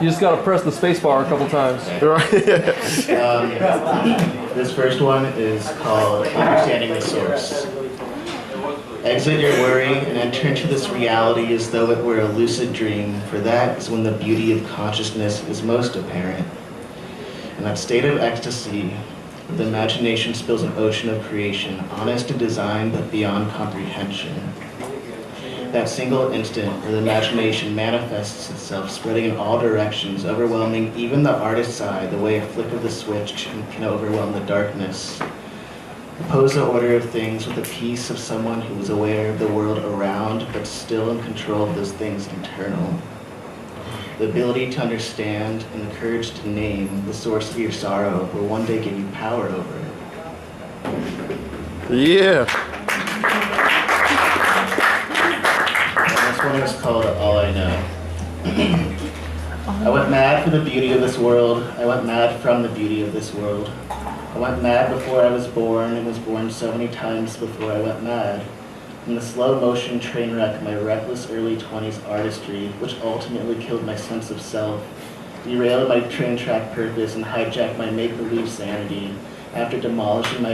You just gotta press the space bar a couple times. This first one is called Understanding the Source. Exit your worry and enter into this reality as though it were a lucid dream, for that is when the beauty of consciousness is most apparent. In that state of ecstasy, the imagination spills an ocean of creation, honest in design but beyond comprehension. That single instant where the imagination manifests itself, spreading in all directions, overwhelming even the artist's eye, the way a flick of the switch can overwhelm the darkness. Compose the order of things with the peace of someone who is aware of the world around, but still in control of those things internal. The ability to understand and the courage to name the source of your sorrow will one day give you power over it. Yeah. This one is called All I Know. I went mad for the beauty of this world. I went mad from the beauty of this world. I went mad before I was born and was born so many times before I went mad. In the slow motion train wreck of my reckless early 20s artistry, which ultimately killed my sense of self, derailed my train track purpose and hijacked my make-believe sanity after demolishing my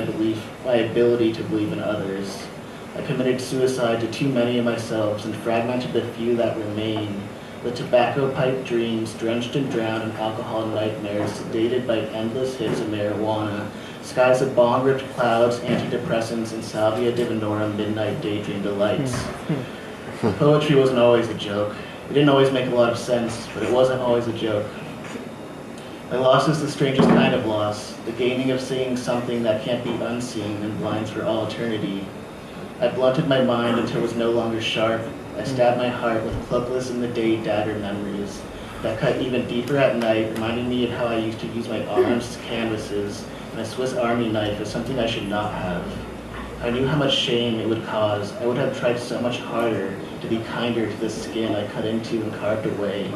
ability to believe in others. I committed suicide to too many of myselves and fragmented the few that remain, with tobacco pipe dreams drenched and drowned in alcohol nightmares, sedated by endless hits of marijuana, skies of bong-ripped clouds, antidepressants, and salvia divinorum midnight daydream delights. Poetry wasn't always a joke. It didn't always make a lot of sense, but it wasn't always a joke. My loss is the strangest kind of loss, the gaining of seeing something that can't be unseen and blinds for all eternity. I blunted my mind until it was no longer sharp. I stabbed my heart with cloakless in the day dagger memories that cut even deeper at night, reminding me of how I used to use my arms as canvases and a Swiss Army knife as something I should not have. I knew how much shame it would cause. I would have tried so much harder to be kinder to the skin I cut into and carved away,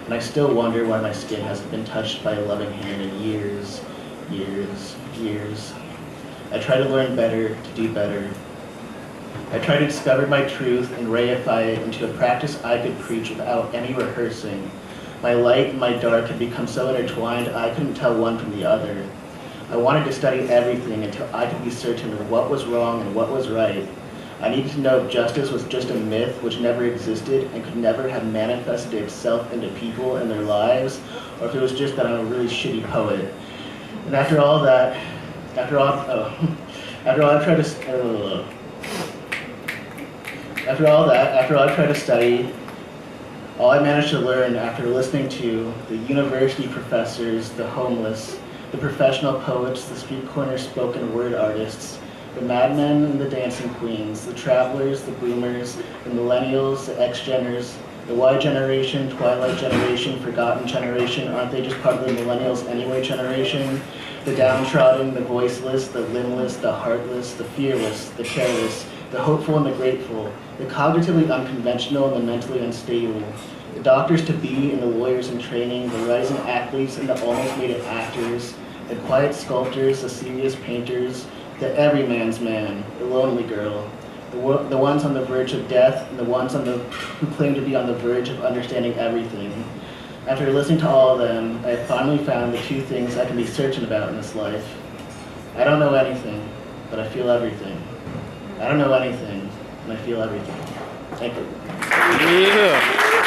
and I still wonder why my skin hasn't been touched by a loving hand in years, years, years. I try to learn better, to do better. I try to discover my truth and reify it into a practice I could preach without any rehearsing. My light and my dark had become so intertwined I couldn't tell one from the other. I wanted to study everything until I could be certain of what was wrong and what was right. I needed to know if justice was just a myth which never existed and could never have manifested itself into people and their lives, or if it was just that I'm a really shitty poet. And after all I tried to study, all I managed to learn after listening to the university professors, the homeless, the professional poets, the street corner spoken word artists, the madmen and the dancing queens, the travelers, the boomers, the millennials, the X-Geners, the Y generation, Twilight Generation, Forgotten Generation, aren't they just part of the millennials anyway generation? The downtrodden, the voiceless, the limbless, the heartless, the fearless, the careless, the hopeful and the grateful, the cognitively unconventional and the mentally unstable, the doctors to be and the lawyers in training, the rising athletes and the almost made it actors, the quiet sculptors, the serious painters, the everyman's man, the lonely girl, the ones on the verge of death and the ones who claim to be on the verge of understanding everything. After listening to all of them, I have finally found the two things I can be certain about in this life. I don't know anything, but I feel everything. I don't know anything, and I feel everything. Thank you. Yeah.